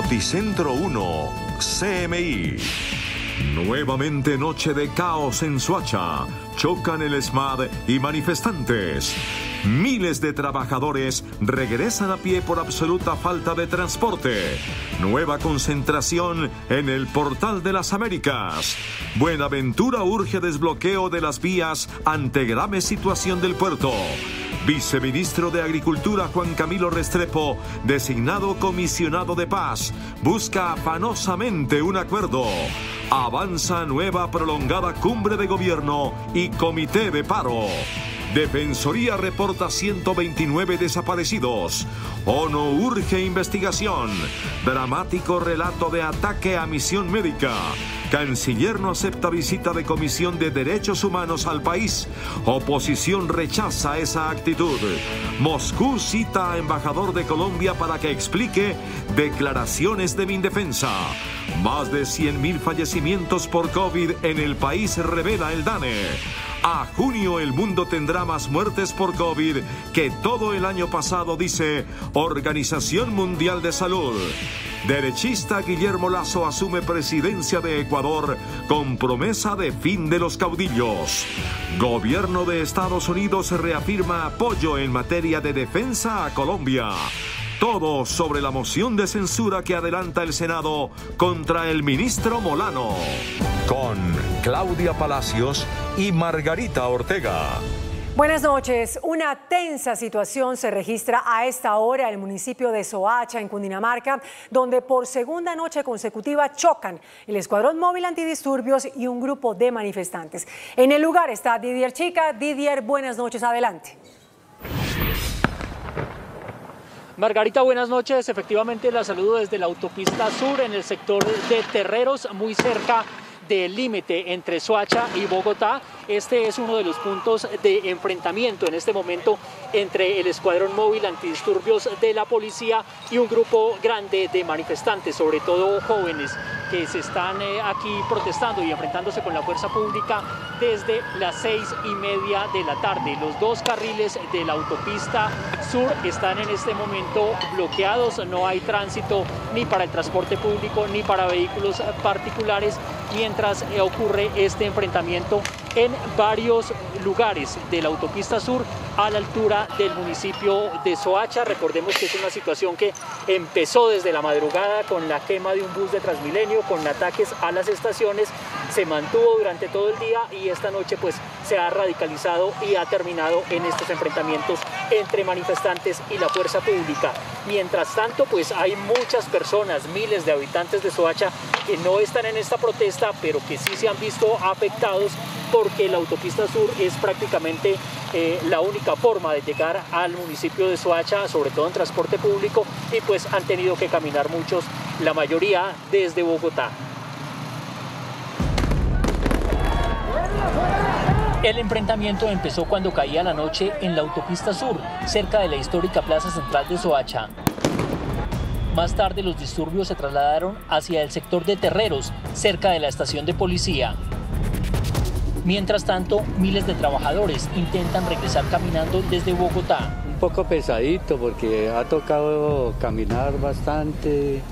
Noticentro 1, CMI. Nuevamente noche de caos en Soacha. Chocan el SMAD y manifestantes. Miles de trabajadores regresan a pie por absoluta falta de transporte. Nueva concentración en el Portal de las Américas. Buenaventura urge desbloqueo de las vías ante grave situación del puerto. Viceministro de Agricultura Juan Camilo Restrepo, designado comisionado de paz, busca afanosamente un acuerdo. Avanza nueva prolongada cumbre de gobierno y comité de paro. Defensoría reporta 129 desaparecidos. ONU urge investigación. Dramático relato de ataque a misión médica. Canciller no acepta visita de Comisión de Derechos Humanos al país. Oposición rechaza esa actitud. Moscú cita a embajador de Colombia para que explique declaraciones de Mindefensa. Más de 100.000 fallecimientos por COVID en el país, revela el DANE. A junio el mundo tendrá más muertes por COVID que todo el año pasado, dice Organización Mundial de Salud. Derechista Guillermo Lasso asume presidencia de Ecuador con promesa de fin de los caudillos. Gobierno de Estados Unidos reafirma apoyo en materia de defensa a Colombia. Todo sobre la moción de censura que adelanta el Senado contra el ministro Molano. Con Claudia Palacios y Margarita Ortega. Buenas noches. Una tensa situación se registra a esta hora en el municipio de Soacha, en Cundinamarca, donde por segunda noche consecutiva chocan el Escuadrón Móvil Antidisturbios y un grupo de manifestantes. En el lugar está Didier Chica. Didier, buenas noches. Adelante. Margarita, buenas noches. Efectivamente, la saludo desde la autopista sur en el sector de Terreros, muy cerca del límite entre Soacha y Bogotá. Este es uno de los puntos de enfrentamiento en este momento entre el Escuadrón Móvil Antidisturbios de la policía y un grupo grande de manifestantes, sobre todo jóvenes, que se están aquí protestando y enfrentándose con la fuerza pública desde las 6:30 de la tarde. Los dos carriles de la autopista sur están en este momento bloqueados, no hay tránsito ni para el transporte público ni para vehículos particulares, mientras ocurre este enfrentamiento en varios lugares de la autopista sur a la altura del municipio de Soacha. Recordemos que es una situación que empezó desde la madrugada con la quema de un bus de Transmilenio, con ataques a las estaciones, se mantuvo durante todo el día y esta noche pues se ha radicalizado y ha terminado en estos enfrentamientos entre manifestantes y la fuerza pública. Mientras tanto, pues hay muchas personas, miles de habitantes de Soacha que no están en esta protesta, pero que sí se han visto afectados porque la autopista sur es prácticamente la única forma de llegar al municipio de Soacha, sobre todo en transporte público, y pues han tenido que caminar muchos, la mayoría desde Bogotá. El enfrentamiento empezó cuando caía la noche en la autopista sur, cerca de la histórica plaza central de Soacha. Más tarde los disturbios se trasladaron hacia el sector de Terreros, cerca de la estación de policía. Mientras tanto, miles de trabajadores intentan regresar caminando desde Bogotá. Un poco pesadito porque ha tocado caminar bastante.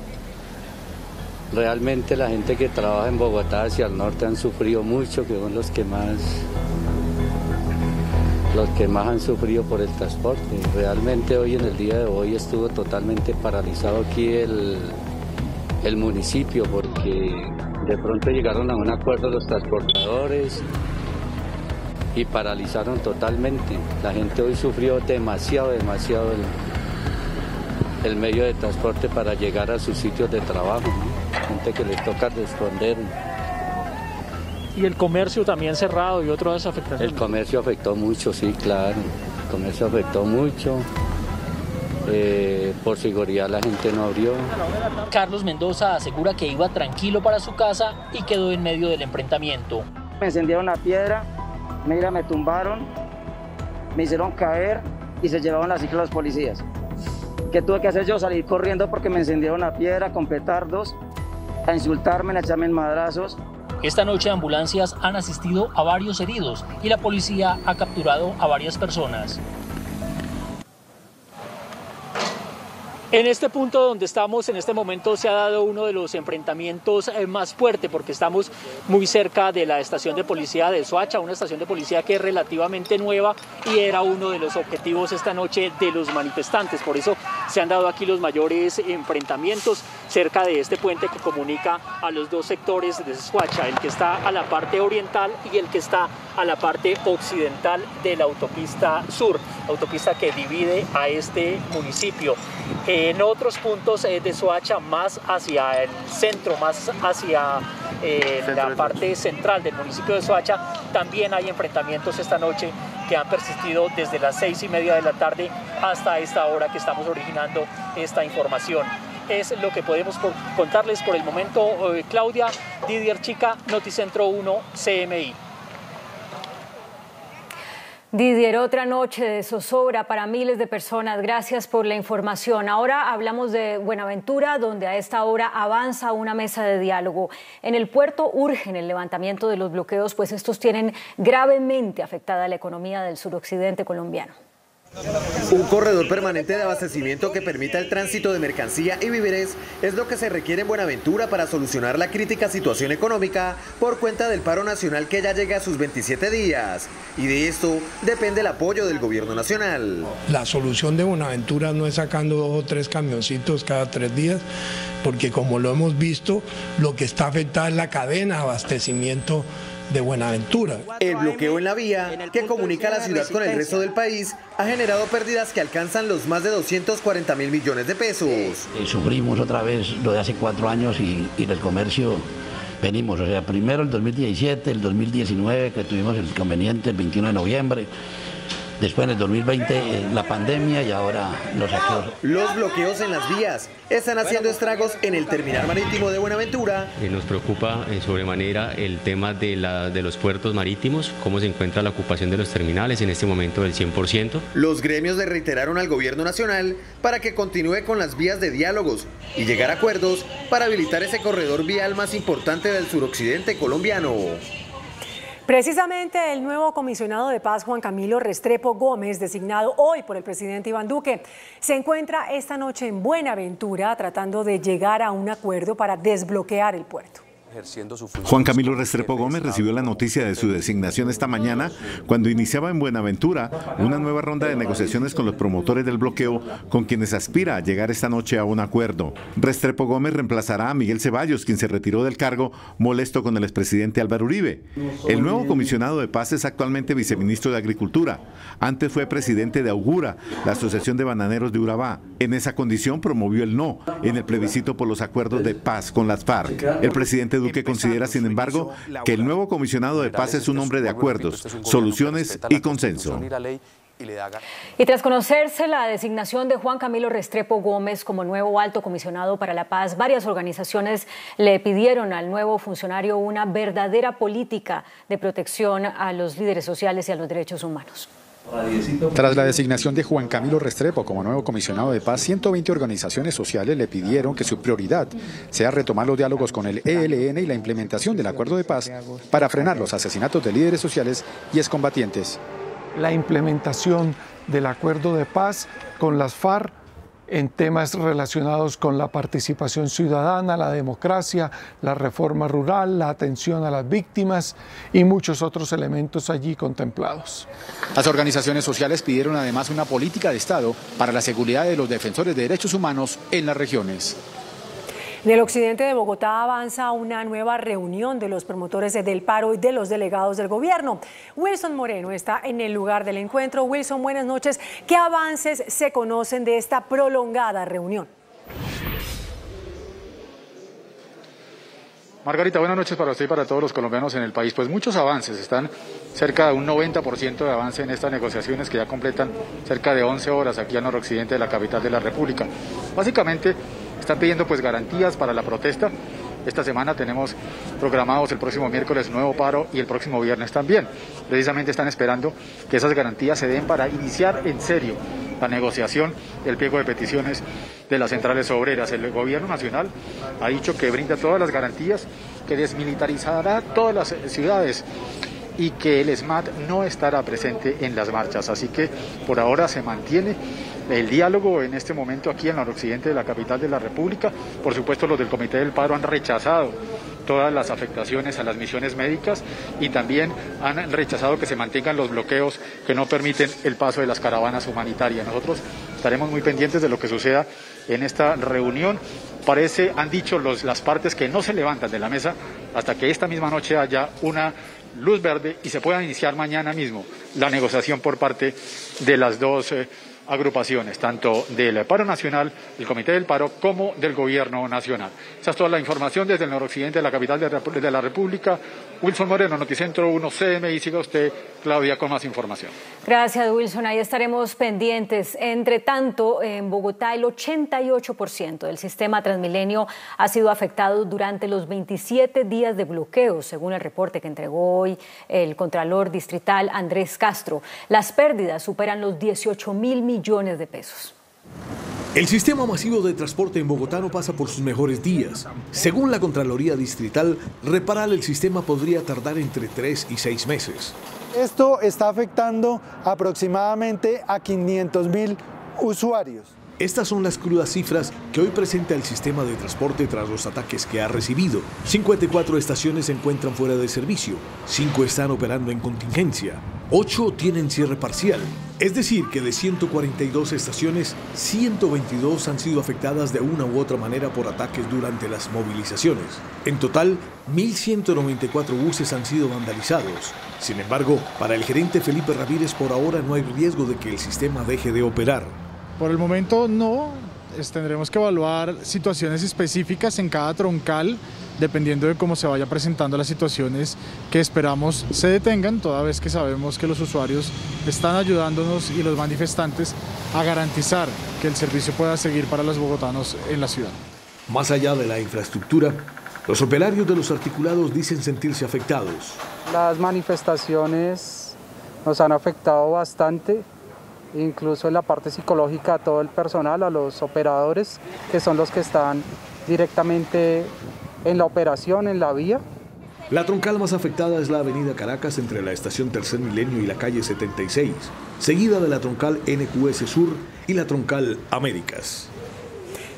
Realmente la gente que trabaja en Bogotá hacia el norte han sufrido mucho, que son los que más han sufrido por el transporte. Realmente hoy, en el día de hoy, estuvo totalmente paralizado aquí el municipio porque de pronto llegaron a un acuerdo los transportadores y paralizaron totalmente. La gente hoy sufrió demasiado el medio de transporte para llegar a sus sitios de trabajo, ¿no? Gente que les toca responder. Y el comercio también cerrado y otras afectaciones. El comercio afectó mucho, sí, claro. El comercio afectó mucho. Por seguridad la gente no abrió. Carlos Mendoza asegura que iba tranquilo para su casa y quedó en medio del enfrentamiento. Me encendieron la piedra, me tumbaron, me hicieron caer y se llevaron la cicla los policías. ¿Qué tuve que hacer yo? Salir corriendo porque me encendieron la piedra con petardos, a insultarme, a echarme madrazos. Esta noche ambulancias han asistido a varios heridos y la policía ha capturado a varias personas. En este punto donde estamos en este momento se ha dado uno de los enfrentamientos más fuertes porque estamos muy cerca de la estación de policía de Soacha, una estación de policía que es relativamente nueva y era uno de los objetivos esta noche de los manifestantes. Por eso se han dado aquí los mayores enfrentamientos cerca de este puente que comunica a los dos sectores de Soacha, el que está a la parte oriental y el que está a la parte occidental de la autopista sur, autopista que divide a este municipio. En otros puntos de Soacha, más hacia el centro, más hacia la parte central del municipio de Soacha, también hay enfrentamientos esta noche que han persistido desde las 6:30 de la tarde hasta esta hora que estamos originando esta información. Es lo que podemos contarles por el momento. Claudia, Didier Chica, Noticentro 1, CMI. Didier, otra noche de zozobra para miles de personas. Gracias por la información. Ahora hablamos de Buenaventura, donde a esta hora avanza una mesa de diálogo. En el puerto urgen el levantamiento de los bloqueos, pues estos tienen gravemente afectada la economía del suroccidente colombiano. Un corredor permanente de abastecimiento que permita el tránsito de mercancía y víveres es lo que se requiere en Buenaventura para solucionar la crítica situación económica por cuenta del paro nacional que ya llega a sus 27 días. Y de esto depende el apoyo del gobierno nacional. La solución de Buenaventura no es sacando 2 o 3 camioncitos cada 3 días, porque como lo hemos visto, lo que está afectada es la cadena de abastecimiento de Buenaventura. El bloqueo en la vía que comunica a la ciudad con el resto del país ha generado pérdidas que alcanzan los más de 240.000 millones de pesos. Sufrimos otra vez lo de hace 4 años y el comercio venimos, o sea, primero el 2017, el 2019 que tuvimos el inconveniente el 21 de noviembre. Después en el 2020 la pandemia y ahora los saqueos. Los bloqueos en las vías están haciendo estragos en el terminal marítimo de Buenaventura. Nos preocupa sobremanera el tema de los puertos marítimos, cómo se encuentra la ocupación de los terminales en este momento del 100%. Los gremios le reiteraron al gobierno nacional para que continúe con las vías de diálogos y llegar a acuerdos para habilitar ese corredor vial más importante del suroccidente colombiano. Precisamente el nuevo comisionado de paz, Juan Camilo Restrepo Gómez, designado hoy por el presidente Iván Duque, se encuentra esta noche en Buenaventura tratando de llegar a un acuerdo para desbloquear el puerto. Juan Camilo Restrepo Gómez recibió la noticia de su designación esta mañana cuando iniciaba en Buenaventura una nueva ronda de negociaciones con los promotores del bloqueo, con quienes aspira a llegar esta noche a un acuerdo. Restrepo Gómez reemplazará a Miguel Ceballos, quien se retiró del cargo molesto con el expresidente Álvaro Uribe. El nuevo comisionado de paz es actualmente viceministro de Agricultura. Antes fue presidente de Augura, la Asociación de Bananeros de Urabá. En esa condición promovió el no en el plebiscito por los acuerdos de paz con las FARC. El presidente Duque considera, sin embargo, que el nuevo comisionado de paz es un hombre de acuerdos, soluciones y consenso. Y tras conocerse la designación de Juan Camilo Restrepo Gómez como nuevo alto comisionado para la paz, varias organizaciones le pidieron al nuevo funcionario una verdadera política de protección a los líderes sociales y a los derechos humanos. Tras la designación de Juan Camilo Restrepo como nuevo comisionado de paz, 120 organizaciones sociales le pidieron que su prioridad sea retomar los diálogos con el ELN y la implementación del acuerdo de paz para frenar los asesinatos de líderes sociales y excombatientes. La implementación del acuerdo de paz con las FARC en temas relacionados con la participación ciudadana, la democracia, la reforma rural, la atención a las víctimas y muchos otros elementos allí contemplados. Las organizaciones sociales pidieron además una política de Estado para la seguridad de los defensores de derechos humanos en las regiones. En el occidente de Bogotá avanza una nueva reunión de los promotores del paro y de los delegados del gobierno. Wilson Moreno está en el lugar del encuentro. Wilson, buenas noches. ¿Qué avances se conocen de esta prolongada reunión? Margarita, buenas noches para usted y para todos los colombianos en el país. Pues muchos avances, están cerca de un 90% de avance en estas negociaciones que ya completan cerca de 11 horas aquí al noroccidente de la capital de la República. Básicamente están pidiendo pues garantías para la protesta. Esta semana tenemos programados el próximo miércoles nuevo paro y el próximo viernes también. Precisamente están esperando que esas garantías se den para iniciar en serio la negociación del pliego de peticiones de las centrales obreras. El gobierno nacional ha dicho que brinda todas las garantías, que desmilitarizará todas las ciudades y que el SMAT no estará presente en las marchas. Así que por ahora se mantiene el diálogo en este momento aquí en el noroccidente de la capital de la República. Por supuesto, los del Comité del Paro han rechazado todas las afectaciones a las misiones médicas y también han rechazado que se mantengan los bloqueos que no permiten el paso de las caravanas humanitarias. Nosotros estaremos muy pendientes de lo que suceda en esta reunión. Han dicho las partes que no se levantan de la mesa hasta que esta misma noche haya una luz verde y se pueda iniciar mañana mismo la negociación por parte de las dos agrupaciones, tanto del Paro Nacional, del Comité del Paro, como del Gobierno Nacional. Esa es toda la información desde el noroccidente de la capital de la República. Wilson Moreno, Noticentro 1 CMI. Siga usted, Claudia, con más información. Gracias, Wilson. Ahí estaremos pendientes. Entre tanto, en Bogotá, el 88% del sistema Transmilenio ha sido afectado durante los 27 días de bloqueo, según el reporte que entregó hoy el Contralor Distrital Andrés Castro. Las pérdidas superan los 18.000 millones de pesos. El sistema masivo de transporte en Bogotá no pasa por sus mejores días. Según la Contraloría Distrital, reparar el sistema podría tardar entre 3 y 6 meses. Esto está afectando aproximadamente a 500.000 usuarios. Estas son las crudas cifras que hoy presenta el sistema de transporte tras los ataques que ha recibido. 54 estaciones se encuentran fuera de servicio, 5 están operando en contingencia, 8 tienen cierre parcial. Es decir, que de 142 estaciones, 122 han sido afectadas de una u otra manera por ataques durante las movilizaciones. En total, 1.194 buses han sido vandalizados. Sin embargo, para el gerente Felipe Ramírez, por ahora no hay riesgo de que el sistema deje de operar. Por el momento no, tendremos que evaluar situaciones específicas en cada troncal, dependiendo de cómo se vaya presentando las situaciones que esperamos se detengan, toda vez que sabemos que los usuarios están ayudándonos y los manifestantes a garantizar que el servicio pueda seguir para los bogotanos en la ciudad. Más allá de la infraestructura, los operarios de los articulados dicen sentirse afectados. Las manifestaciones nos han afectado bastante, incluso en la parte psicológica a todo el personal, a los operadores, que son los que están directamente en la operación, en la vía. La troncal más afectada es la avenida Caracas entre la estación Tercer Milenio y la calle 76, seguida de la troncal NQS Sur y la troncal Américas.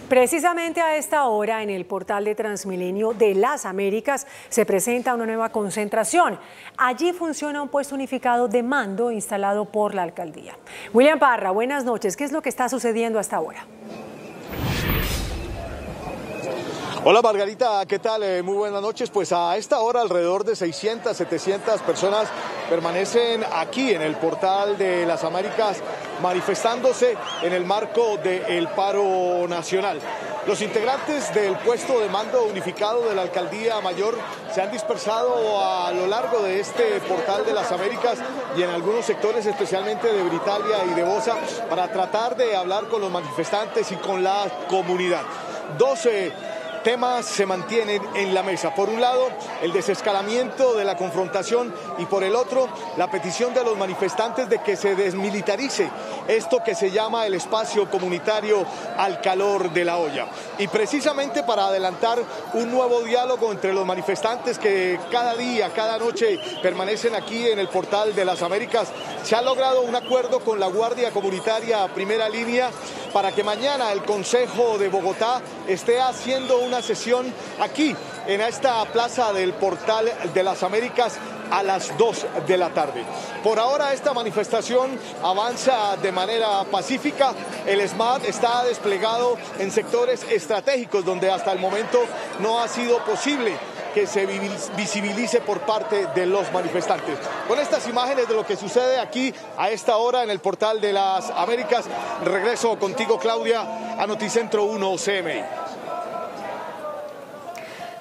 Precisamente a esta hora, en el portal de Transmilenio de las Américas, se presenta una nueva concentración. Allí funciona un puesto unificado de mando instalado por la alcaldía. William Parra, buenas noches. ¿Qué es lo que está sucediendo hasta ahora? Hola Margarita, ¿qué tal? Muy buenas noches. Pues a esta hora alrededor de 600, 700 personas permanecen aquí en el portal de las Américas manifestándose en el marco del paro nacional. Los integrantes del puesto de mando unificado de la Alcaldía Mayor se han dispersado a lo largo de este portal de las Américas y en algunos sectores, especialmente de Britalia y de Bosa, para tratar de hablar con los manifestantes y con la comunidad. 12 temas se mantienen en la mesa. Por un lado, el desescalamiento de la confrontación y por el otro, la petición de los manifestantes de que se desmilitarice esto que se llama el espacio comunitario al calor de la olla. Y precisamente para adelantar un nuevo diálogo entre los manifestantes que cada día, cada noche permanecen aquí en el portal de las Américas, se ha logrado un acuerdo con la Guardia Comunitaria Primera Línea para que mañana el Consejo de Bogotá esté haciendo una sesión aquí, en esta plaza del portal de las Américas, a las 2 de la tarde. Por ahora esta manifestación avanza de manera pacífica. El SMAT está desplegado en sectores estratégicos donde hasta el momento no ha sido posible que se visibilice por parte de los manifestantes. Con estas imágenes de lo que sucede aquí a esta hora en el portal de las Américas, regreso contigo, Claudia, a Noticentro 1 CMI.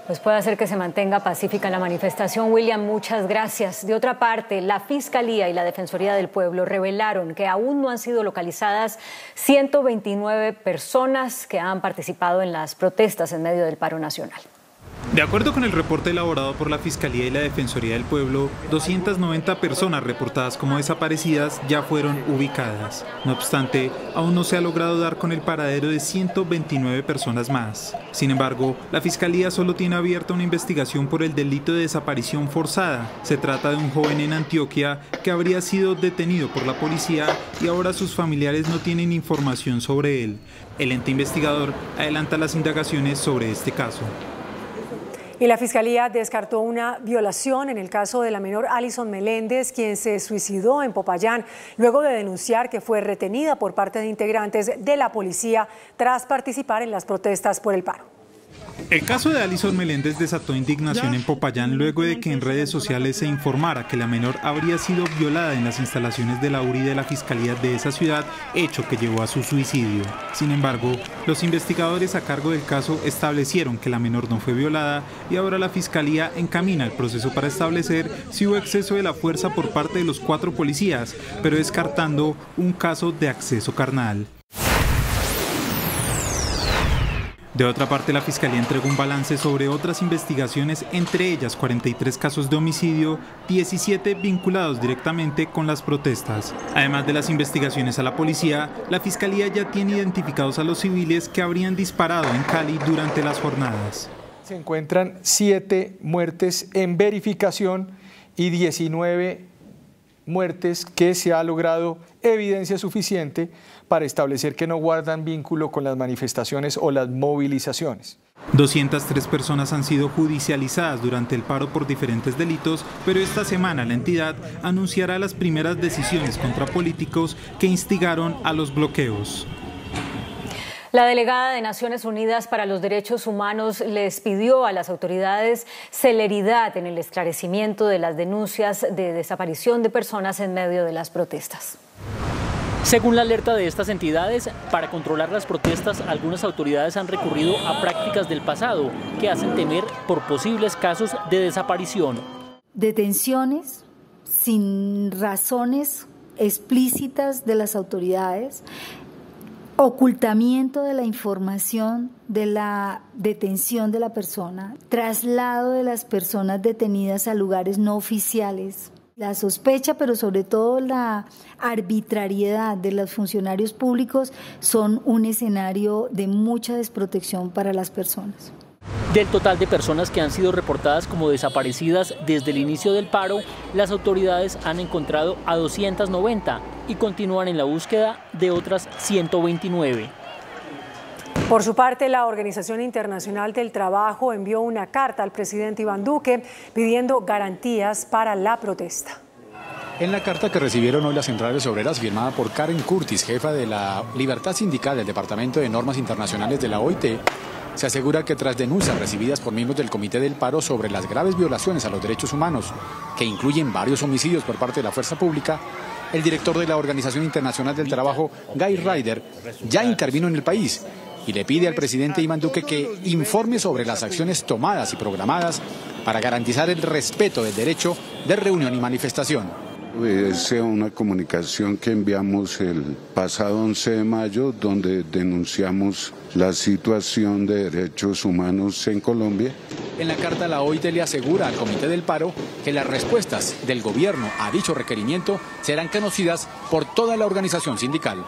Pues puede hacer que se mantenga pacífica la manifestación. William, muchas gracias. De otra parte, la Fiscalía y la Defensoría del Pueblo revelaron que aún no han sido localizadas 129 personas que han participado en las protestas en medio del paro nacional. De acuerdo con el reporte elaborado por la Fiscalía y la Defensoría del Pueblo, 290 personas reportadas como desaparecidas ya fueron ubicadas. No obstante, aún no se ha logrado dar con el paradero de 129 personas más. Sin embargo, la Fiscalía solo tiene abierta una investigación por el delito de desaparición forzada. Se trata de un joven en Antioquia que habría sido detenido por la policía y ahora sus familiares no tienen información sobre él. El ente investigador adelanta las indagaciones sobre este caso. Y la Fiscalía descartó una violación en el caso de la menor Alison Meléndez, quien se suicidó en Popayán luego de denunciar que fue retenida por parte de integrantes de la policía tras participar en las protestas por el paro. El caso de Alison Meléndez desató indignación en Popayán luego de que en redes sociales se informara que la menor habría sido violada en las instalaciones de la URI de la Fiscalía de esa ciudad, hecho que llevó a su suicidio. Sin embargo, los investigadores a cargo del caso establecieron que la menor no fue violada y ahora la Fiscalía encamina el proceso para establecer si hubo exceso de la fuerza por parte de los 4 policías, pero descartando un caso de acceso carnal. De otra parte, la Fiscalía entregó un balance sobre otras investigaciones, entre ellas 43 casos de homicidio, 17 vinculados directamente con las protestas. Además de las investigaciones a la policía, la Fiscalía ya tiene identificados a los civiles que habrían disparado en Cali durante las jornadas. Se encuentran 7 muertes en verificación y 19 muertes que se ha logrado evidencia suficiente para establecer que no guardan vínculo con las manifestaciones o las movilizaciones. 203 personas han sido judicializadas durante el paro por diferentes delitos, pero esta semana la entidad anunciará las primeras decisiones contra políticos que instigaron a los bloqueos. La delegada de Naciones Unidas para los Derechos Humanos les pidió a las autoridades celeridad en el esclarecimiento de las denuncias de desaparición de personas en medio de las protestas. Según la alerta de estas entidades, para controlar las protestas, algunas autoridades han recurrido a prácticas del pasado que hacen temer por posibles casos de desaparición. Detenciones sin razones explícitas de las autoridades, ocultamiento de la información de la detención de la persona, traslado de las personas detenidas a lugares no oficiales. La sospecha, pero sobre todo la arbitrariedad de los funcionarios públicos son un escenario de mucha desprotección para las personas. Del total de personas que han sido reportadas como desaparecidas desde el inicio del paro, las autoridades han encontrado a 290 y continúan en la búsqueda de otras 129. Por su parte, la Organización Internacional del Trabajo envió una carta al presidente Iván Duque pidiendo garantías para la protesta. En la carta que recibieron hoy las centrales obreras, firmada por Karen Curtis, jefa de la Libertad Sindical del Departamento de Normas Internacionales de la OIT, se asegura que tras denuncias recibidas por miembros del Comité del Paro sobre las graves violaciones a los derechos humanos, que incluyen varios homicidios por parte de la fuerza pública, el director de la Organización Internacional del Trabajo, Guy Ryder, ya intervino en el país y le pide al presidente Iván Duque que informe sobre las acciones tomadas y programadas para garantizar el respeto del derecho de reunión y manifestación. Es una comunicación que enviamos el pasado 11 de mayo, donde denunciamos la situación de derechos humanos en Colombia. En la carta, la OIT le asegura al Comité del Paro que las respuestas del gobierno a dicho requerimiento serán conocidas por toda la organización sindical.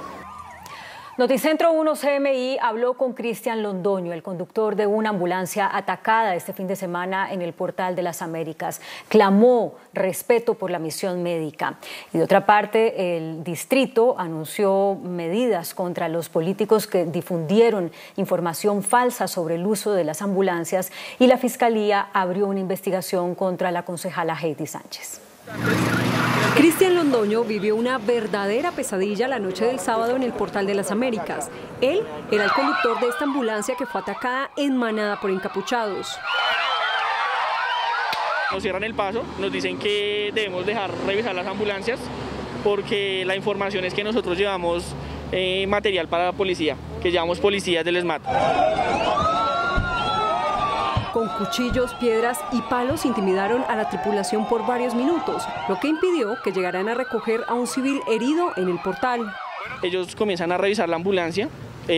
Noticentro 1 CMI habló con Cristian Londoño, el conductor de una ambulancia atacada este fin de semana en el Portal de las Américas. Clamó respeto por la misión médica. Y de otra parte, el distrito anunció medidas contra los políticos que difundieron información falsa sobre el uso de las ambulancias y la Fiscalía abrió una investigación contra la concejala Heidi Sánchez. Cristian Londoño vivió una verdadera pesadilla la noche del sábado en el Portal de las Américas. Él era el conductor de esta ambulancia que fue atacada en manada por encapuchados. Nos cierran el paso, nos dicen que debemos dejar revisar las ambulancias porque la información es que nosotros llevamos material para la policía, que llevamos policías del ESMAD. Con cuchillos, piedras y palos intimidaron a la tripulación por varios minutos, lo que impidió que llegaran a recoger a un civil herido en el portal. Ellos comienzan a revisar la ambulancia,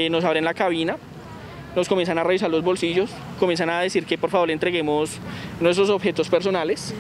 nos abren la cabina nos comienzan a revisar los bolsillos, comienzan a decir que por favor le entreguemos nuestros objetos personales.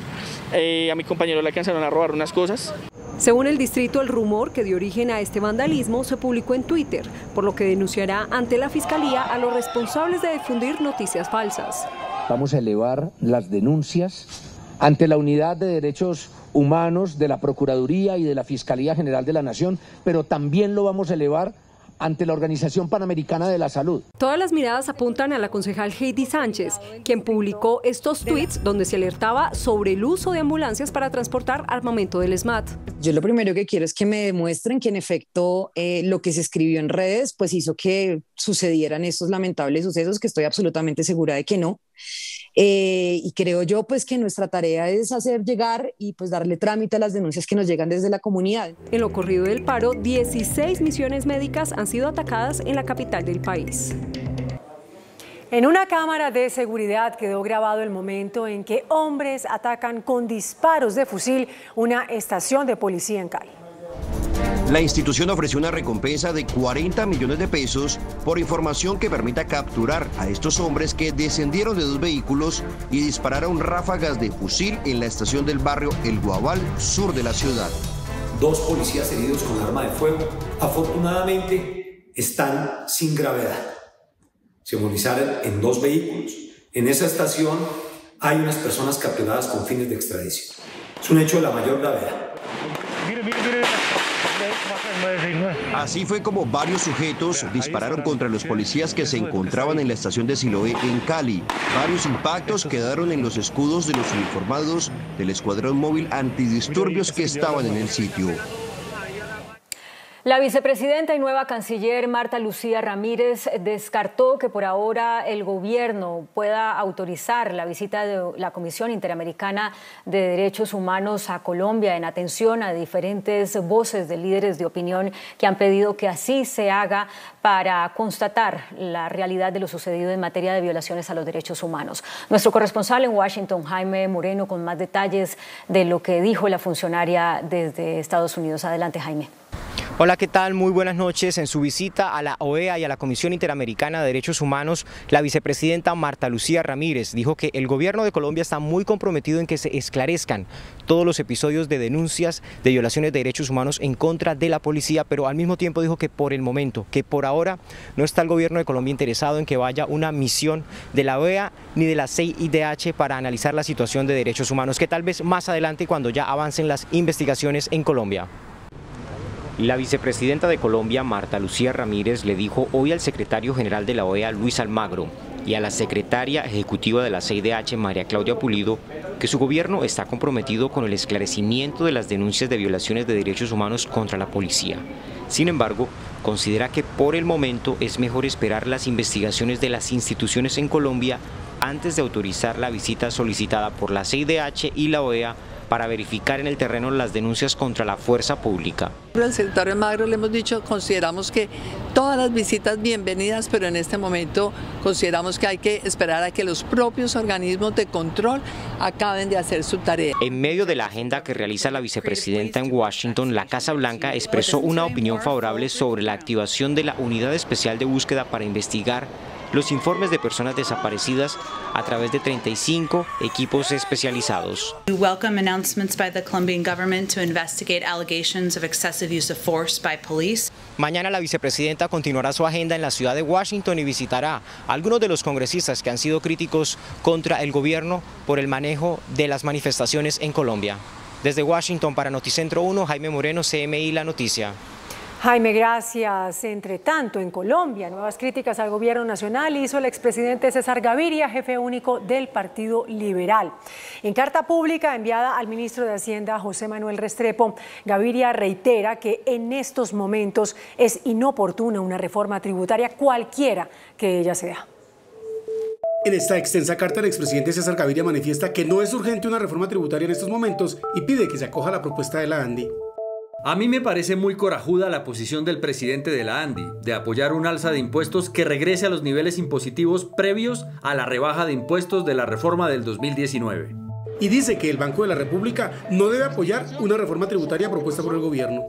A mi compañero le alcanzaron a robar unas cosas. Según el distrito, el rumor que dio origen a este vandalismo se publicó en Twitter, por lo que denunciará ante la Fiscalía a los responsables de difundir noticias falsas. Vamos a elevar las denuncias ante la Unidad de Derechos Humanos de la Procuraduría y de la Fiscalía General de la Nación, pero también lo vamos a elevar ante la Organización Panamericana de la Salud. Todas las miradas apuntan a la concejal Heidi Sánchez, quien publicó estos tweets donde se alertaba sobre el uso de ambulancias para transportar armamento del ESMAD. Yo lo primero que quiero es que me demuestren que en efecto lo que se escribió en redes pues hizo que sucedieran estos lamentables sucesos, que estoy absolutamente segura de que no. Y creo yo pues que nuestra tarea es hacer llegar y pues darle trámite a las denuncias que nos llegan desde la comunidad. En lo corrido del paro, 16 misiones médicas han sido atacadas en la capital del país. En una cámara de seguridad quedó grabado el momento en que hombres atacan con disparos de fusil una estación de policía en Cali. La institución ofreció una recompensa de 40 millones de pesos por información que permita capturar a estos hombres que descendieron de 2 vehículos y dispararon ráfagas de fusil en la estación del barrio El Guabal, sur de la ciudad. 2 policías heridos con arma de fuego. Afortunadamente están sin gravedad. Se movilizaron en 2 vehículos. En esa estación hay unas personas capturadas con fines de extradición. Es un hecho de la mayor gravedad. Así fue como varios sujetos dispararon contra los policías que se encontraban en la estación de Siloé en Cali. Varios impactos quedaron en los escudos de los uniformados del escuadrón móvil antidisturbios que estaban en el sitio. La vicepresidenta y nueva canciller Marta Lucía Ramírez descartó que por ahora el gobierno pueda autorizar la visita de la Comisión Interamericana de Derechos Humanos a Colombia en atención a diferentes voces de líderes de opinión que han pedido que así se haga para constatar la realidad de lo sucedido en materia de violaciones a los derechos humanos. Nuestro corresponsal en Washington, Jaime Moreno, con más detalles de lo que dijo la funcionaria desde Estados Unidos. Adelante, Jaime. Hola, ¿qué tal? Muy buenas noches. En su visita a la OEA y a la Comisión Interamericana de Derechos Humanos, la vicepresidenta Marta Lucía Ramírez dijo que el gobierno de Colombia está muy comprometido en que se esclarezcan todos los episodios de denuncias de violaciones de derechos humanos en contra de la policía, pero al mismo tiempo dijo que por el momento, que por ahora no está el gobierno de Colombia interesado en que vaya una misión de la OEA ni de la CIDH para analizar la situación de derechos humanos, que tal vez más adelante cuando ya avancen las investigaciones en Colombia. La vicepresidenta de Colombia, Marta Lucía Ramírez, le dijo hoy al secretario general de la OEA, Luis Almagro, y a la secretaria ejecutiva de la CIDH, María Claudia Pulido, que su gobierno está comprometido con el esclarecimiento de las denuncias de violaciones de derechos humanos contra la policía. Sin embargo, considera que por el momento es mejor esperar las investigaciones de las instituciones en Colombia antes de autorizar la visita solicitada por la CIDH y la OEA para verificar en el terreno las denuncias contra la fuerza pública. Al secretario Almagro le hemos dicho, consideramos que todas las visitas bienvenidas, pero en este momento consideramos que hay que esperar a que los propios organismos de control acaben de hacer su tarea. En medio de la agenda que realiza la vicepresidenta en Washington, la Casa Blanca expresó una opinión favorable sobre la activación de la Unidad Especial de Búsqueda para investigar los informes de personas desaparecidas a través de 35 equipos especializados. We welcome announcements by the Colombian government to investigate allegations of excessive use of force by police. Mañana la vicepresidenta continuará su agenda en la ciudad de Washington y visitará a algunos de los congresistas que han sido críticos contra el gobierno por el manejo de las manifestaciones en Colombia. Desde Washington para Noticentro 1, Jaime Moreno, CMI La Noticia. Jaime, gracias. Entre tanto, en Colombia, nuevas críticas al gobierno nacional hizo el expresidente César Gaviria, jefe único del Partido Liberal. En carta pública enviada al ministro de Hacienda, José Manuel Restrepo, Gaviria reitera que en estos momentos es inoportuna una reforma tributaria, cualquiera que ella sea. En esta extensa carta, el expresidente César Gaviria manifiesta que no es urgente una reforma tributaria en estos momentos y pide que se acoja la propuesta de la ANDI. A mí me parece muy corajuda la posición del presidente de la ANDI de apoyar un alza de impuestos que regrese a los niveles impositivos previos a la rebaja de impuestos de la reforma del 2019. Y dice que el Banco de la República no debe apoyar una reforma tributaria propuesta por el gobierno.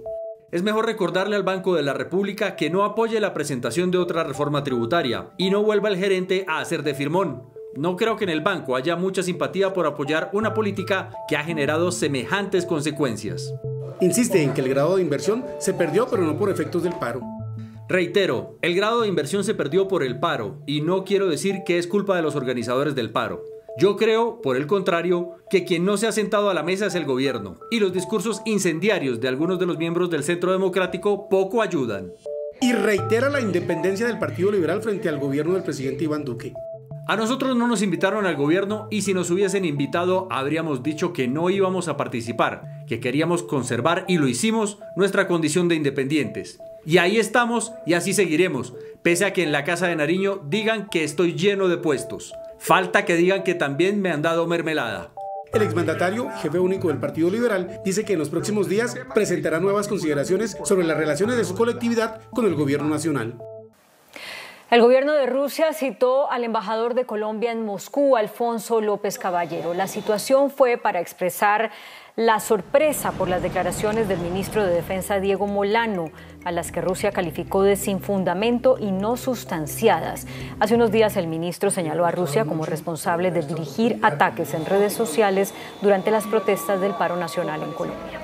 Es mejor recordarle al Banco de la República que no apoye la presentación de otra reforma tributaria y no vuelva el gerente a hacer de firmón. No creo que en el banco haya mucha simpatía por apoyar una política que ha generado semejantes consecuencias. Insiste en que el grado de inversión se perdió, pero no por efectos del paro. Reitero, el grado de inversión se perdió por el paro y no quiero decir que es culpa de los organizadores del paro. Yo creo, por el contrario, que quien no se ha sentado a la mesa es el gobierno y los discursos incendiarios de algunos de los miembros del Centro Democrático poco ayudan. Y reitera la independencia del Partido Liberal frente al gobierno del presidente Iván Duque. A nosotros no nos invitaron al gobierno y si nos hubiesen invitado habríamos dicho que no íbamos a participar, que queríamos conservar y lo hicimos nuestra condición de independientes. Y ahí estamos y así seguiremos, pese a que en la Casa de Nariño digan que estoy lleno de puestos. Falta que digan que también me han dado mermelada. El exmandatario, jefe único del Partido Liberal, dice que en los próximos días presentará nuevas consideraciones sobre las relaciones de su colectividad con el gobierno nacional. El gobierno de Rusia citó al embajador de Colombia en Moscú, Alfonso López Caballero. La situación fue para expresar la sorpresa por las declaraciones del ministro de Defensa Diego Molano, a las que Rusia calificó de sin fundamento y no sustanciadas. Hace unos días el ministro señaló a Rusia como responsable de dirigir ataques en redes sociales durante las protestas del paro nacional en Colombia.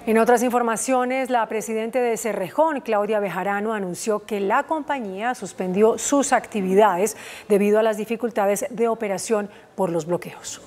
En otras informaciones, la presidenta de Cerrejón, Claudia Bejarano, anunció que la compañía suspendió sus actividades debido a las dificultades de operación por los bloqueos.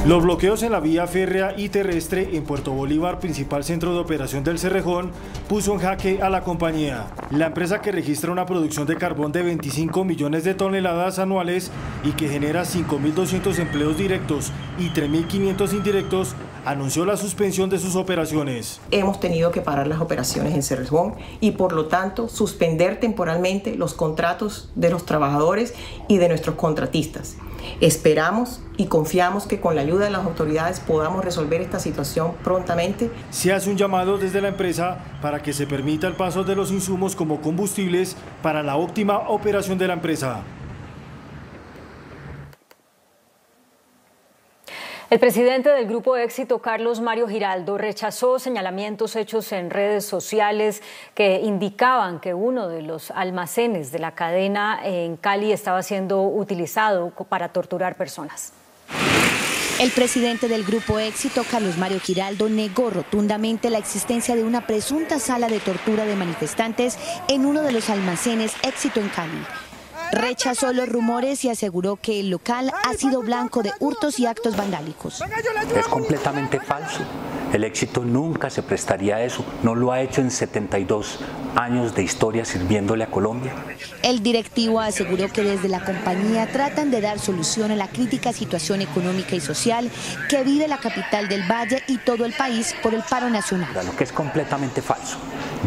Los bloqueos en la vía férrea y terrestre en Puerto Bolívar, principal centro de operación del Cerrejón, puso en jaque a la compañía. La empresa, que registra una producción de carbón de 25 millones de toneladas anuales y que genera 5.200 empleos directos y 3.500 indirectos, anunció la suspensión de sus operaciones. Hemos tenido que parar las operaciones en Cerrejón y por lo tanto suspender temporalmente los contratos de los trabajadores y de nuestros contratistas. Esperamos y confiamos que con la ayuda de las autoridades podamos resolver esta situación prontamente. Se hace un llamado desde la empresa para que se permita el paso de los insumos como combustibles para la óptima operación de la empresa. El presidente del Grupo Éxito, Carlos Mario Giraldo, rechazó señalamientos hechos en redes sociales que indicaban que uno de los almacenes de la cadena en Cali estaba siendo utilizado para torturar personas. El presidente del Grupo Éxito, Carlos Mario Giraldo, negó rotundamente la existencia de una presunta sala de tortura de manifestantes en uno de los almacenes Éxito en Cali. Rechazó los rumores y aseguró que el local ha sido blanco de hurtos y actos vandálicos. Es completamente falso. El Éxito nunca se prestaría a eso. No lo ha hecho en 72 años de historia sirviéndole a Colombia. El directivo aseguró que desde la compañía tratan de dar solución a la crítica situación económica y social que vive la capital del Valle y todo el país por el paro nacional. Lo que es completamente falso.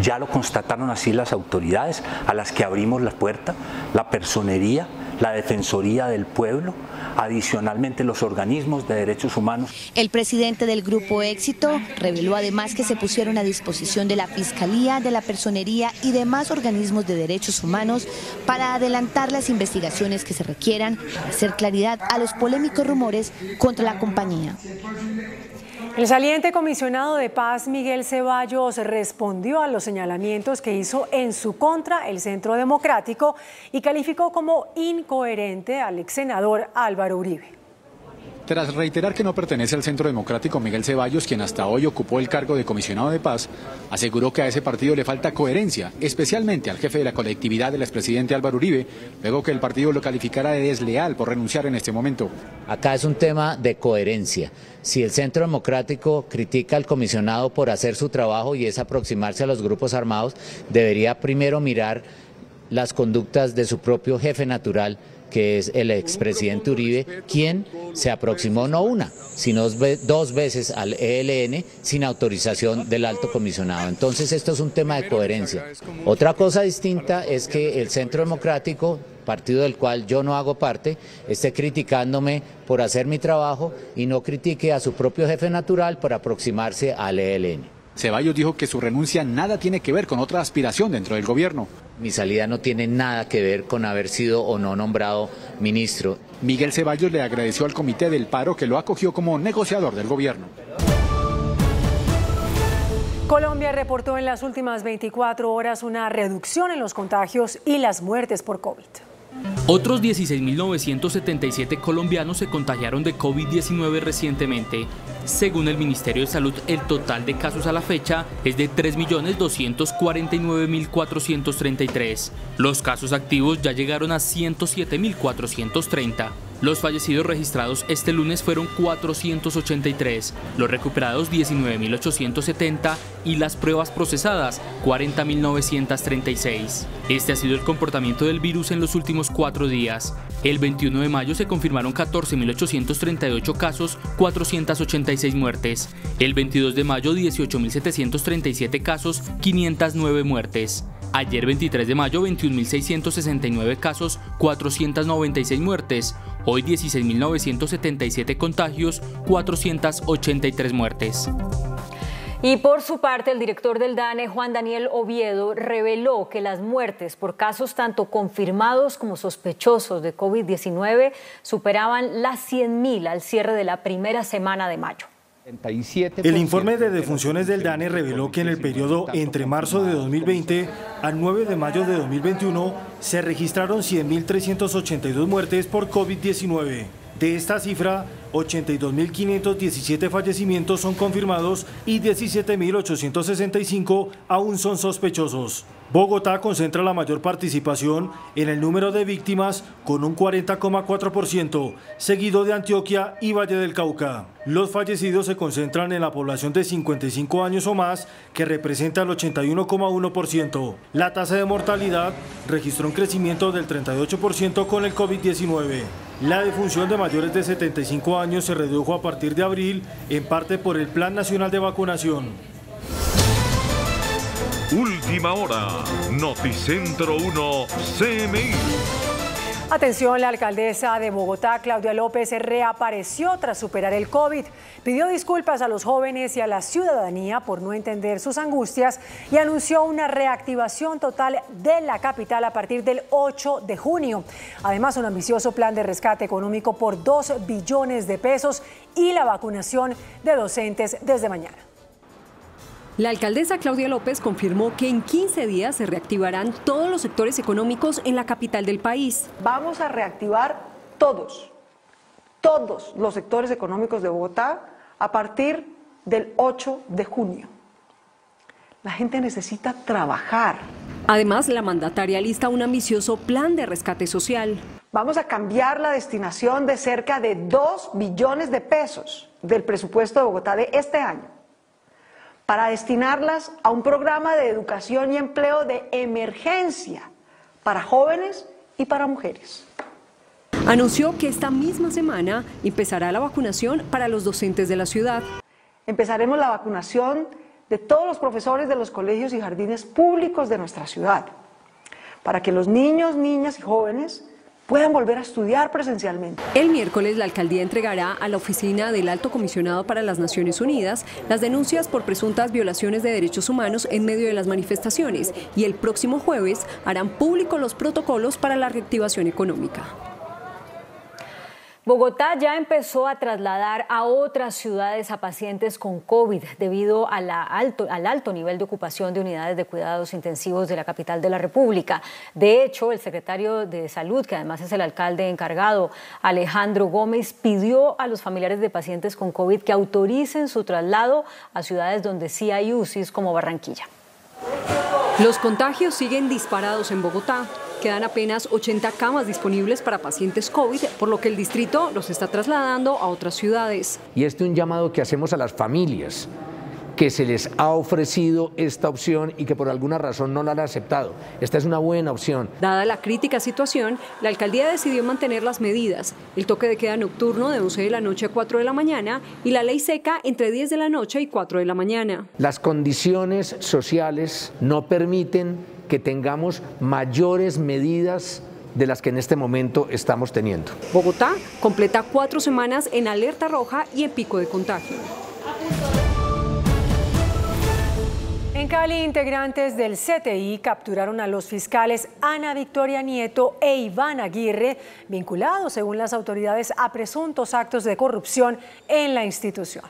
Ya lo constataron así las autoridades a las que abrimos la puerta, la personería, la Defensoría del Pueblo, adicionalmente los organismos de derechos humanos. El presidente del Grupo Éxito reveló además que se pusieron a disposición de la Fiscalía, de la Personería y demás organismos de derechos humanos para adelantar las investigaciones que se requieran para hacer claridad a los polémicos rumores contra la compañía. El saliente comisionado de paz Miguel Ceballos respondió a los señalamientos que hizo en su contra el Centro Democrático y calificó como incoherente al ex senador Álvaro Uribe. Tras reiterar que no pertenece al Centro Democrático, Miguel Ceballos, quien hasta hoy ocupó el cargo de comisionado de paz, aseguró que a ese partido le falta coherencia, especialmente al jefe de la colectividad del expresidente Álvaro Uribe, luego que el partido lo calificara de desleal por renunciar en este momento. Acá es un tema de coherencia. Si el Centro Democrático critica al comisionado por hacer su trabajo y es aproximarse a los grupos armados, debería primero mirar las conductas de su propio jefe natural, que es el expresidente Uribe, quien se aproximó no una, sino dos veces al ELN sin autorización del alto comisionado. Entonces esto es un tema de coherencia. Otra cosa distinta es que el Centro Democrático, partido del cual yo no hago parte, esté criticándome por hacer mi trabajo y no critique a su propio jefe natural por aproximarse al ELN. Ceballos dijo que su renuncia nada tiene que ver con otra aspiración dentro del gobierno. Mi salida no tiene nada que ver con haber sido o no nombrado ministro. Miguel Ceballos le agradeció al Comité del Paro que lo acogió como negociador del gobierno. Colombia reportó en las últimas 24 horas una reducción en los contagios y las muertes por COVID. Otros 16.977 colombianos se contagiaron de COVID-19 recientemente. Según el Ministerio de Salud, el total de casos a la fecha es de 3.249.433. Los casos activos ya llegaron a 107.430. Los fallecidos registrados este lunes fueron 483, los recuperados 19.870 y las pruebas procesadas 40.936. Este ha sido el comportamiento del virus en los últimos 4 días. El 21 de mayo se confirmaron 14.838 casos, 486 muertes. El 22 de mayo 18.737 casos, 509 muertes. Ayer 23 de mayo 21.669 casos, 496 muertes. Hoy 16.977 contagios, 483 muertes. Y por su parte, el director del DANE, Juan Daniel Oviedo, reveló que las muertes por casos tanto confirmados como sospechosos de COVID-19 superaban las 100.000 al cierre de la primera semana de mayo. El informe de defunciones del DANE reveló que en el periodo entre marzo de 2020 al 9 de mayo de 2021 se registraron 100.382 muertes por COVID-19. De esta cifra, 82.517 fallecimientos son confirmados y 17.865 aún son sospechosos. Bogotá concentra la mayor participación en el número de víctimas con un 40,4%, seguido de Antioquia y Valle del Cauca. Los fallecidos se concentran en la población de 55 años o más, que representa el 81,1%. La tasa de mortalidad registró un crecimiento del 38% con el COVID-19. La defunción de mayores de 75 años se redujo a partir de abril, en parte por el Plan Nacional de Vacunación. Última hora, Noticentro 1, CMI. Atención, la alcaldesa de Bogotá, Claudia López, reapareció tras superar el COVID. Pidió disculpas a los jóvenes y a la ciudadanía por no entender sus angustias y anunció una reactivación total de la capital a partir del 8 de junio. Además, un ambicioso plan de rescate económico por 2 billones de pesos y la vacunación de docentes desde mañana. La alcaldesa Claudia López confirmó que en 15 días se reactivarán todos los sectores económicos en la capital del país. Vamos a reactivar todos los sectores económicos de Bogotá a partir del 8 de junio. La gente necesita trabajar. Además, la mandataria lista un ambicioso plan de rescate social. Vamos a cambiar la destinación de cerca de 2 billones de pesos del presupuesto de Bogotá de este año para destinarlas a un programa de educación y empleo de emergencia para jóvenes y para mujeres. Anunció que esta misma semana empezará la vacunación para los docentes de la ciudad. Empezaremos la vacunación de todos los profesores de los colegios y jardines públicos de nuestra ciudad, para que los niños, niñas y jóvenes puedan volver a estudiar presencialmente. El miércoles la alcaldía entregará a la oficina del Alto Comisionado para las Naciones Unidas las denuncias por presuntas violaciones de derechos humanos en medio de las manifestaciones y el próximo jueves harán públicos los protocolos para la reactivación económica. Bogotá ya empezó a trasladar a otras ciudades a pacientes con COVID debido al alto nivel de ocupación de unidades de cuidados intensivos de la capital de la República. De hecho, el secretario de Salud, que además es el alcalde encargado, Alejandro Gómez, pidió a los familiares de pacientes con COVID que autoricen su traslado a ciudades donde sí hay UCIs como Barranquilla. Los contagios siguen disparados en Bogotá. Quedan apenas 80 camas disponibles para pacientes COVID, por lo que el distrito los está trasladando a otras ciudades. Y este es un llamado que hacemos a las familias, que se les ha ofrecido esta opción y que por alguna razón no la han aceptado. Esta es una buena opción. Dada la crítica situación, la alcaldía decidió mantener las medidas. El toque de queda nocturno de 11 de la noche a 4 de la mañana y la ley seca entre 10 de la noche y 4 de la mañana. Las condiciones sociales no permiten que tengamos mayores medidas de las que en este momento estamos teniendo. Bogotá completa 4 semanas en alerta roja y en pico de contagio. En Cali, integrantes del CTI capturaron a los fiscales Ana Victoria Nieto e Iván Aguirre, vinculados, según las autoridades, a presuntos actos de corrupción en la institución.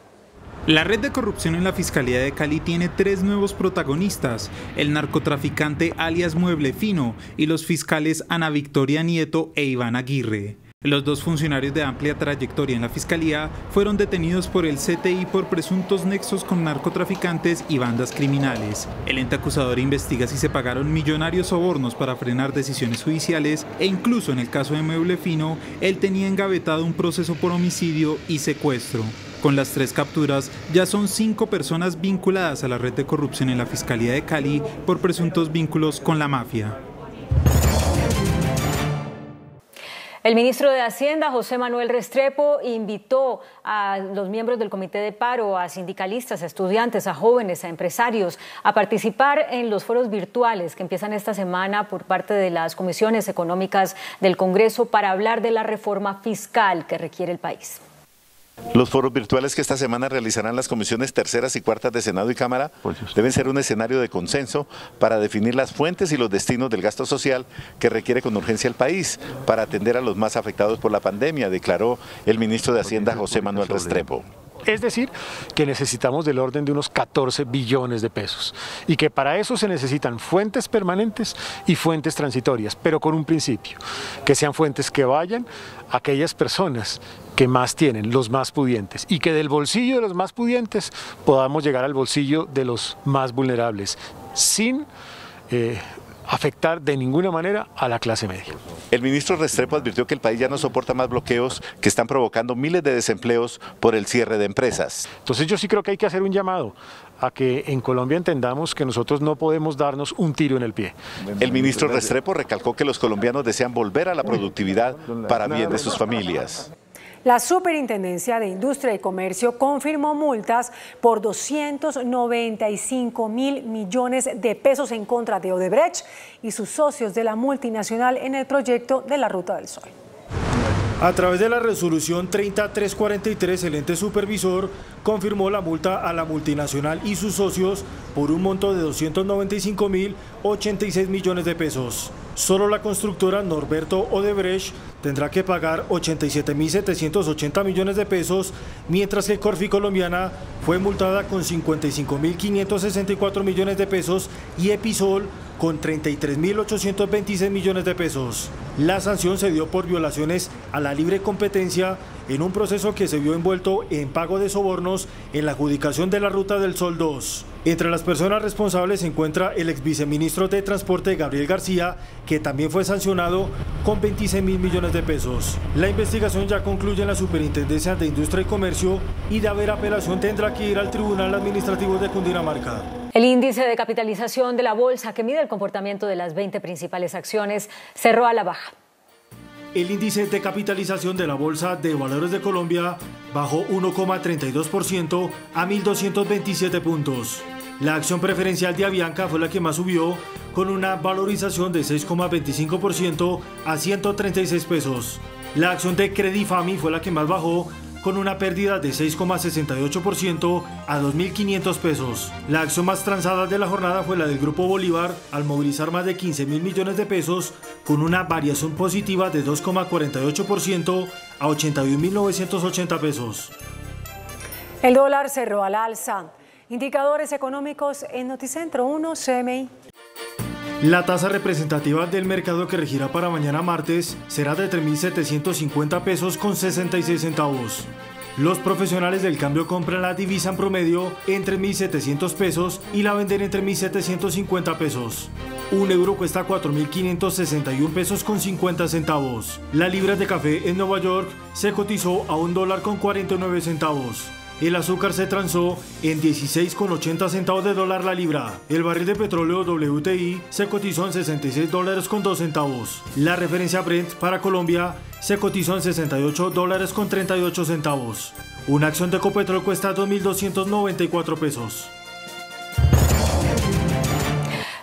La red de corrupción en la Fiscalía de Cali tiene 3 nuevos protagonistas, el narcotraficante alias Mueble Fino y los fiscales Ana Victoria Nieto e Iván Aguirre. Los 2 funcionarios de amplia trayectoria en la Fiscalía fueron detenidos por el CTI por presuntos nexos con narcotraficantes y bandas criminales. El ente acusador investiga si se pagaron millonarios sobornos para frenar decisiones judiciales e incluso en el caso de Mueble Fino, él tenía engavetado un proceso por homicidio y secuestro. Con las 3 capturas, ya son 5 personas vinculadas a la red de corrupción en la Fiscalía de Cali por presuntos vínculos con la mafia. El ministro de Hacienda, José Manuel Restrepo, invitó a los miembros del Comité de Paro, a sindicalistas, a estudiantes, a jóvenes, a empresarios, a participar en los foros virtuales que empiezan esta semana por parte de las comisiones económicas del Congreso para hablar de la reforma fiscal que requiere el país. Los foros virtuales que esta semana realizarán las comisiones terceras y cuartas de Senado y Cámara deben ser un escenario de consenso para definir las fuentes y los destinos del gasto social que requiere con urgencia el país para atender a los más afectados por la pandemia, declaró el ministro de Hacienda José Manuel Restrepo. Es decir, que necesitamos del orden de unos 14 billones de pesos y que para eso se necesitan fuentes permanentes y fuentes transitorias, pero con un principio, que sean fuentes que vayan a aquellas personas que más tienen, los más pudientes, y que del bolsillo de los más pudientes podamos llegar al bolsillo de los más vulnerables, sin afectar de ninguna manera a la clase media. El ministro Restrepo advirtió que el país ya no soporta más bloqueos que están provocando miles de desempleos por el cierre de empresas. Entonces yo sí creo que hay que hacer un llamado a que en Colombia entendamos que nosotros no podemos darnos un tiro en el pie. El ministro Restrepo recalcó que los colombianos desean volver a la producticidad para bien de sus familias. La Superintendencia de Industria y Comercio confirmó multas por 295.000 millones de pesos en contra de Odebrecht y sus socios de la multinacional en el proyecto de la Ruta del Sol. A través de la resolución 30343, el ente supervisor confirmó la multa a la multinacional y sus socios por un monto de 295.086 millones de pesos. Solo la constructora Norberto Odebrecht tendrá que pagar 87.780 millones de pesos, mientras que Corfi Colombiana fue multada con 55.564 millones de pesos y Episol con 33.826 millones de pesos. La sanción se dio por violaciones a la libre competencia en un proceso que se vio envuelto en pago de sobornos en la adjudicación de la Ruta del Sol 2. Entre las personas responsables se encuentra el exviceministro de Transporte Gabriel García, que también fue sancionado con 26.000 millones de pesos. La investigación ya concluye en la Superintendencia de Industria y Comercio y de haber apelación tendrá que ir al Tribunal Administrativo de Cundinamarca. El índice de capitalización de la bolsa, que mide el comportamiento de las 20 principales acciones, cerró a la baja. El índice de capitalización de la Bolsa de Valores de Colombia bajó 1,32% a 1.227 puntos. La acción preferencial de Avianca fue la que más subió, con una valorización de 6,25% a 136 pesos. La acción de Credifami fue la que más bajó, con una pérdida de 6,68% a 2.500 pesos. La acción más transada de la jornada fue la del Grupo Bolívar, al movilizar más de 15.000 millones de pesos, con una variación positiva de 2,48% a 81.980 pesos. El dólar cerró al alza. Indicadores económicos en Noticentro 1 CMI. La tasa representativa del mercado que regirá para mañana martes será de 3.750 pesos con 66 centavos. Los profesionales del cambio compran la divisa en promedio en 3.700 pesos y la venden en 3.750 pesos. Un euro cuesta 4.561 pesos con 50 centavos. La libra de café en Nueva York se cotizó a $1.49 centavos. El azúcar se transó en 16,80 centavos de dólar la libra. El barril de petróleo WTI se cotizó en $66,02 centavos. La referencia Brent para Colombia se cotizó en $68,38 centavos. Una acción de Ecopetrol cuesta 2.294 pesos.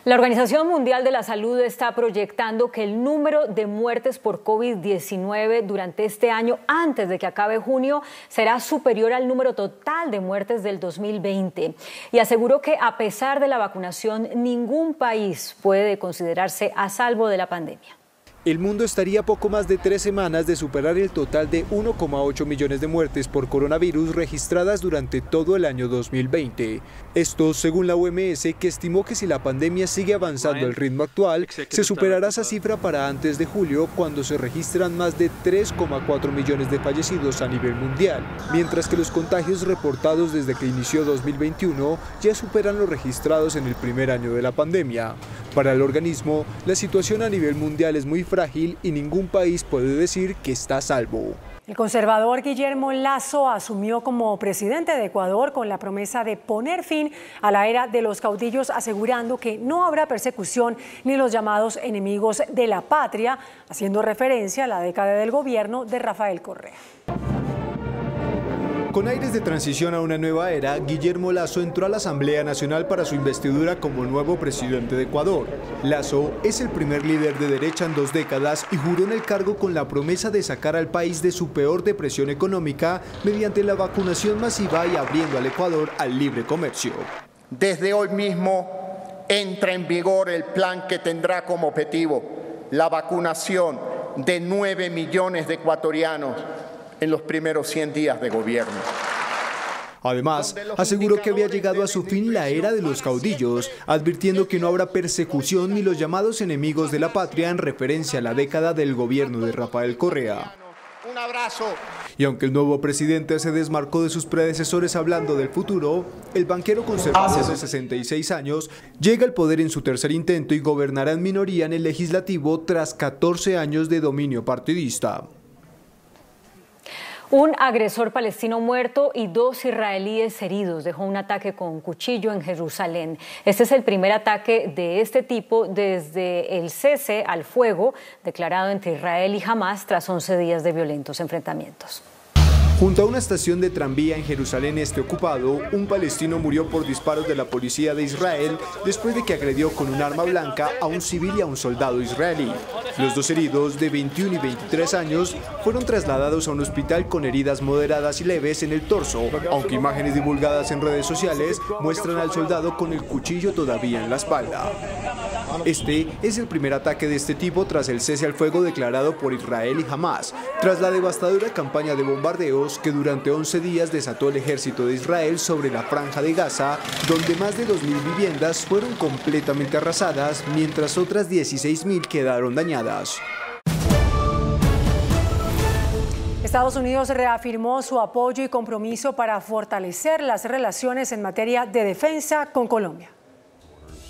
La Organización Mundial de la Salud está proyectando que el número de muertes por COVID-19 durante este año, antes de que acabe junio, será superior al número total de muertes del 2020. Y aseguró que a pesar de la vacunación, ningún país puede considerarse a salvo de la pandemia. el mundo estaría a poco más de 3 semanas de superar el total de 1,8 millones de muertes por coronavirus registradas durante todo el año 2020. Esto según la OMS, que estimó que si la pandemia sigue avanzando al ritmo actual, se superará esa cifra para antes de julio, cuando se registran más de 3,4 millones de fallecidos a nivel mundial, mientras que los contagios reportados desde que inició 2021 ya superan los registrados en el primer año de la pandemia. Para el organismo, la situación a nivel mundial es muy frágil y ningún país puede decir que está a salvo. El conservador Guillermo Lasso asumió como presidente de Ecuador con la promesa de poner fin a la era de los caudillos, asegurando que no habrá persecución ni los llamados enemigos de la patria, haciendo referencia a la década del gobierno de Rafael Correa. Con aires de transición a una nueva era, Guillermo Lasso entró a la Asamblea Nacional para su investidura como nuevo presidente de Ecuador. Lasso es el primer líder de derecha en 2 décadas y juró en el cargo con la promesa de sacar al país de su peor depresión económica mediante la vacunación masiva y abriendo al Ecuador al libre comercio. Desde hoy mismo entra en vigor el plan que tendrá como objetivo la vacunación de 9 millones de ecuatorianos en los primeros 100 días de gobierno. Además, aseguró que había llegado a su fin la era de los caudillos, advirtiendo que no habrá persecución ni los llamados enemigos de la patria en referencia a la década del gobierno de Rafael Correa. Un abrazo. Y aunque el nuevo presidente se desmarcó de sus predecesores hablando del futuro, el banquero conservador de 66 años llega al poder en su tercer intento y gobernará en minoría en el legislativo tras 14 años de dominio partidista. Un agresor palestino muerto y 2 israelíes heridos dejó un ataque con cuchillo en Jerusalén. Este es el primer ataque de este tipo desde el cese al fuego declarado entre Israel y Hamás tras 11 días de violentos enfrentamientos. Junto a una estación de tranvía en Jerusalén Este ocupado, un palestino murió por disparos de la policía de Israel después de que agredió con un arma blanca a un civil y a un soldado israelí. Los 2 heridos, de 21 y 23 años, fueron trasladados a un hospital con heridas moderadas y leves en el torso, aunque imágenes divulgadas en redes sociales muestran al soldado con el cuchillo todavía en la espalda. Este es el primer ataque de este tipo tras el cese al fuego declarado por Israel y Hamás, tras la devastadora campaña de bombardeos que durante 11 días desató el ejército de Israel sobre la franja de Gaza, donde más de 2.000 viviendas fueron completamente arrasadas, mientras otras 16.000 quedaron dañadas. Estados Unidos reafirmó su apoyo y compromiso para fortalecer las relaciones en materia de defensa con Colombia.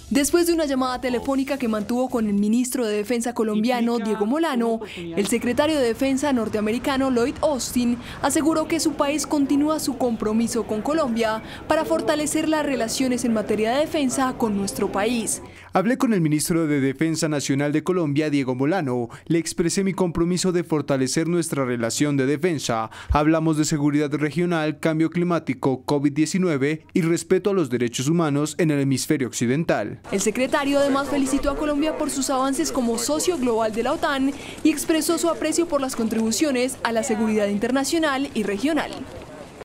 Después de una llamada telefónica que mantuvo con el ministro de Defensa colombiano, Diego Molano, el secretario de Defensa norteamericano, Lloyd Austin, aseguró que su país continúa su compromiso con Colombia para fortalecer las relaciones en materia de defensa con nuestro país. Hablé con el ministro de Defensa Nacional de Colombia, Diego Molano. Le expresé mi compromiso de fortalecer nuestra relación de defensa. Hablamos de seguridad regional, cambio climático, COVID-19 y respeto a los derechos humanos en el hemisferio occidental. El secretario además felicitó a Colombia por sus avances como socio global de la OTAN y expresó su aprecio por las contribuciones a la seguridad internacional y regional.